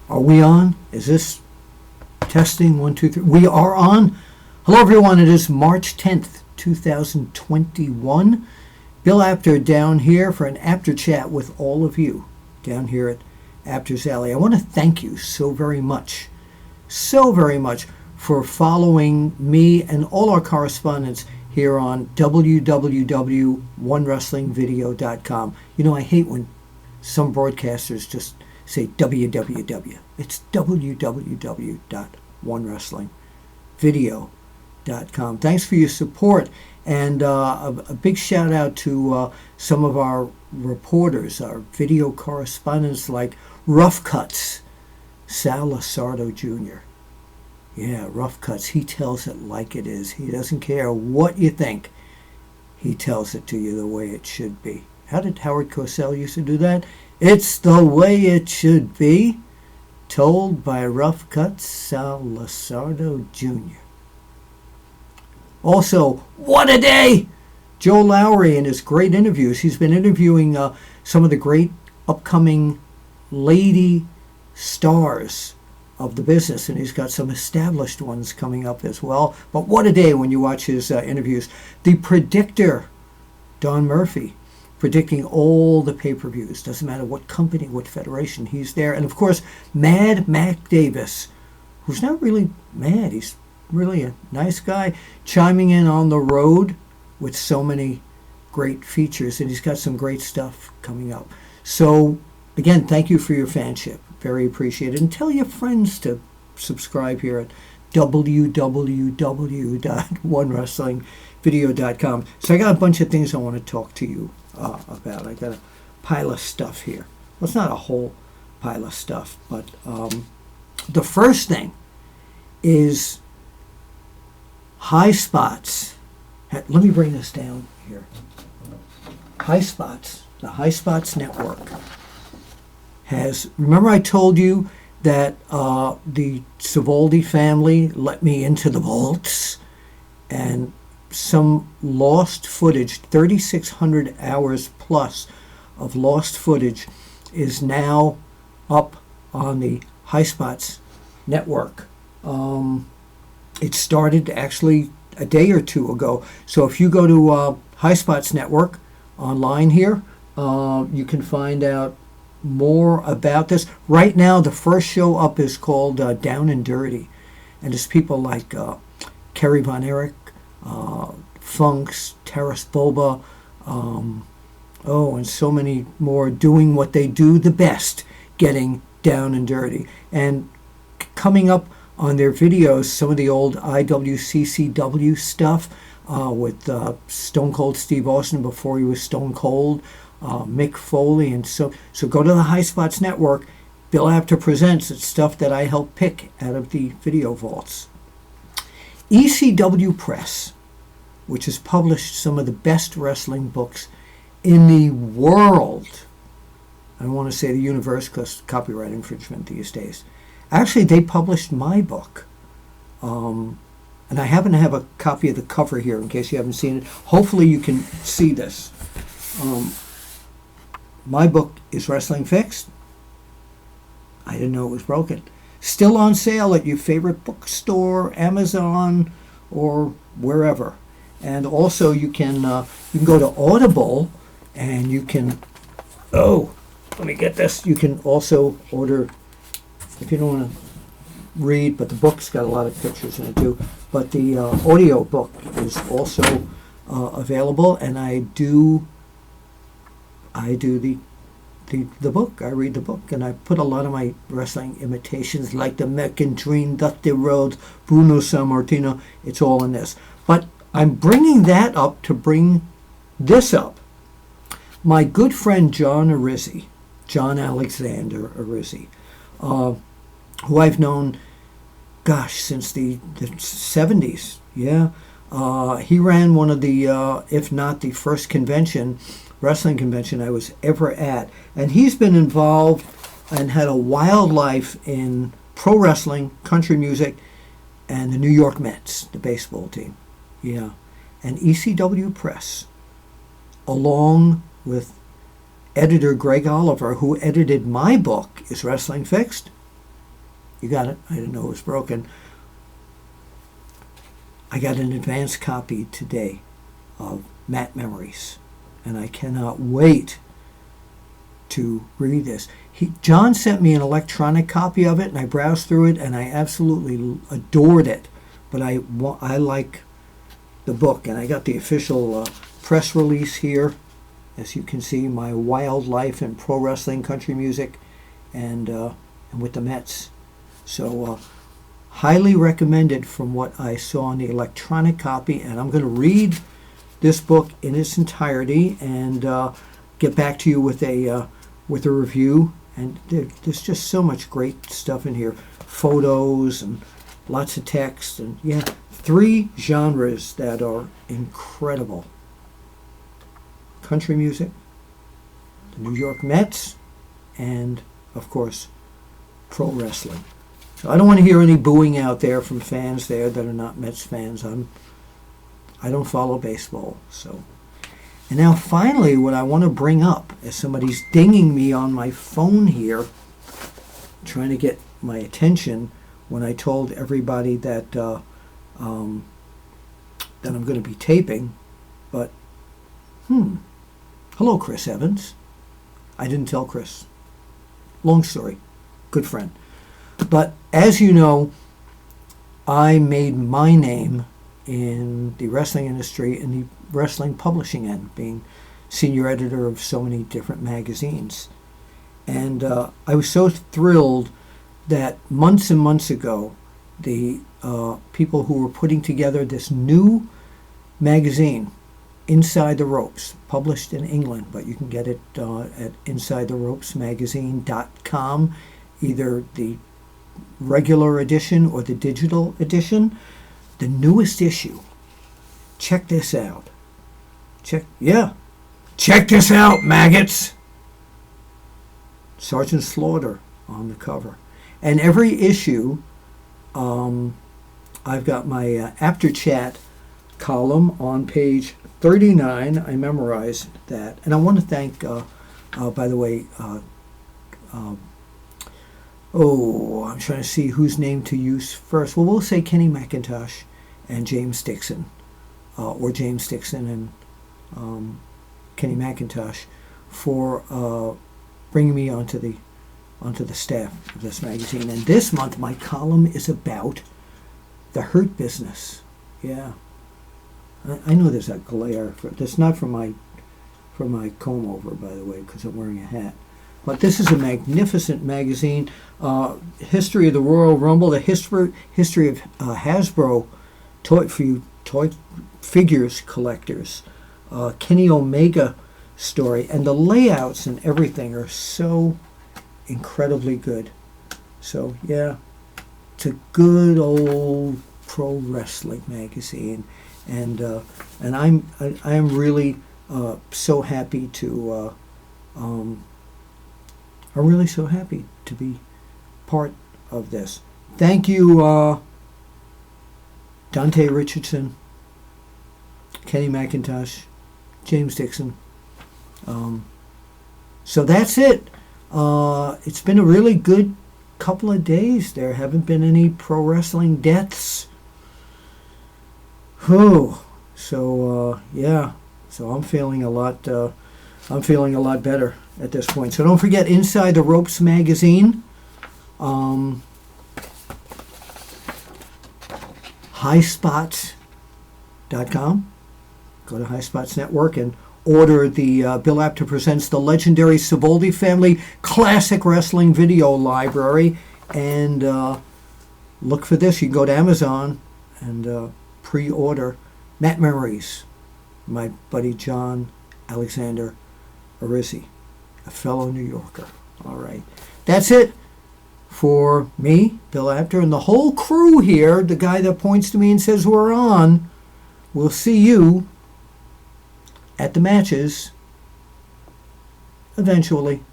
Are we on? Is this testing? 1, 2, 3. We are on. Hello, everyone. It is March 10th, 2021. Bill Apter down here for an Apter Chat with all of you down here at Apter's Alley. I want to thank you so very much for following me and all our correspondents here on www.onewrestlingvideo.com. You know, I hate when some broadcasters just say www. It's www.onewrestlingvideo.com. Thanks for your support, and a big shout out to some of our reporters, our video correspondents like Rough Cuts, Sal Lasardo Jr. Yeah, Rough Cuts. He tells it like it is. He doesn't care what you think. He tells it to you the way it should be. How did Howard Cosell used to do that? It's the way it should be. Told by Rough Cuts, Sal Lasardo Jr. Also, what a day! Joe Lowry and his great interviews. He's been interviewing some of the great upcoming lady stars of the business, and he's got some established ones coming up as well. But what a day when you watch his interviews. The predictor, Don Murphy, predicting all the pay-per-views. Doesn't matter what company, what federation, he's there. And of course, Mad Mac Davis, who's not really mad, he's really a nice guy, chiming in on the road with so many great features, and he's got some great stuff coming up. So again, thank you for your fanship. Very appreciated. And tell your friends to subscribe here at www.onewrestlingvideo.com. So I got a bunch of things I want to talk to you about. I got a pile of stuff here. Well, it's not a whole pile of stuff, but the first thing is High Spots. Let me bring this down here. High Spots, the High Spots Network has, remember I told you that the Savoldi family let me into the vaults, and some lost footage, 3,600 hours plus of lost footage, is now up on the High Spots Network. It started actually a day or two ago. So if you go to High Spots Network online here, you can find out more about this. Right now, the first show up is called Down and Dirty, and it's people like Kerry Von Erich, Funks, Taras Bulba, and so many more doing what they do the best, getting down and dirty. And coming up on their videos, some of the old IWCCW stuff with Stone Cold Steve Austin before he was Stone Cold, Mick Foley, and so go to the High Spots Network. Bill Apter Presents. It's stuff that I help pick out of the video vaults. ECW Press, which has published some of the best wrestling books in the world. I don't want to say the universe because copyright infringement these days. Actually, they published my book. And I happen to have a copy of the cover here in case you haven't seen it. Hopefully you can see this. My book is Wrestling Fixed. I didn't know it was broken. Still on sale at your favorite bookstore, Amazon, or wherever. And also you can go to Audible, and you can, let me get this. You can also order, if you don't want to read, but the book's got a lot of pictures in it too. But the audio book is also available, and I do the book. I read the book, and I put a lot of my wrestling imitations, like the Meccan Dream, Dusty Rhodes, Bruno Sammartino. It's all in this. But I'm bringing that up to bring this up. My good friend John Arizzi, John Alexander Arizzi, who I've known, since the 70s. Yeah. He ran one of the, if not the first wrestling convention I was ever at. And he's been involved and had a wild life in pro wrestling, country music, and the New York Mets, the baseball team. Yeah. And ECW Press, along with editor Greg Oliver, who edited my book, Is Wrestling Fixed? You got it? I didn't know it was broken. I got an advance copy today of Matt Memories, and I cannot wait to read this. John sent me an electronic copy of it, and I browsed through it, and I absolutely adored it. But I like the book, and I got the official press release here. As you can see, my wild life in pro wrestling, country music, and with the Mets. So highly recommended from what I saw in the electronic copy, and I'm going to read this book in its entirety and get back to you with a review. And there's just so much great stuff in here, photos and lots of text, and 3 genres that are incredible: country music, the New York Mets, and of course pro wrestling. So I don't want to hear any booing out there from fans there that are not Mets fans. I don't follow baseball. So, and now finally, what I want to bring up, as somebody's dinging me on my phone here, trying to get my attention when I told everybody that that I'm going to be taping, but hello, Chris Evans. I didn't tell Chris. Long story. Good friend. But as you know, I made my name in the wrestling industry, in the wrestling publishing end, being senior editor of so many different magazines. And I was so thrilled that months and months ago, the people who were putting together this new magazine, Inside the Ropes, published in England, but you can get it at InsideTheRopesMagazine.com, either the regular edition or the digital edition. The newest issue. Check this out. Check this out, maggots. Sergeant Slaughter on the cover. And every issue, I've got my APTER CHAT column on page 39. I memorized that. And I want to thank, by the way, I'm trying to see whose name to use first. Well, we'll say Kenny McIntosh and James Dixon, or James Dixon and Kenny McIntosh, for bringing me onto the staff of this magazine. And this month, my column is about the Hurt Business. Yeah, I know there's that glare. That's not from my comb over, by the way, because I'm wearing a hat. But this is a magnificent magazine. History of the Royal Rumble, the history of Hasbro toy figures collectors, Kenny Omega story, and the layouts and everything are so incredibly good. So yeah, it's a good old pro wrestling magazine, and I am really so happy to. I'm really so happy to be part of this. Thank you, Dante Richardson, Kenny McIntosh, James Dixon. So that's it. It's been a really good couple of days. There haven't been any pro wrestling deaths. So yeah. So I'm feeling a lot better at this point. So don't forget Inside the Ropes magazine. Highspots.com. Go to Highspots Network and order the Bill Apter Presents the legendary Savoldi Family Classic Wrestling Video Library. And look for this. You can go to Amazon and pre-order Matt Memories, my buddy John Alexander Arisi, a fellow New Yorker. All right. That's it for me, Bill Apter, and the whole crew here, the guy that points to me and says we're on. We'll see you at the matches eventually.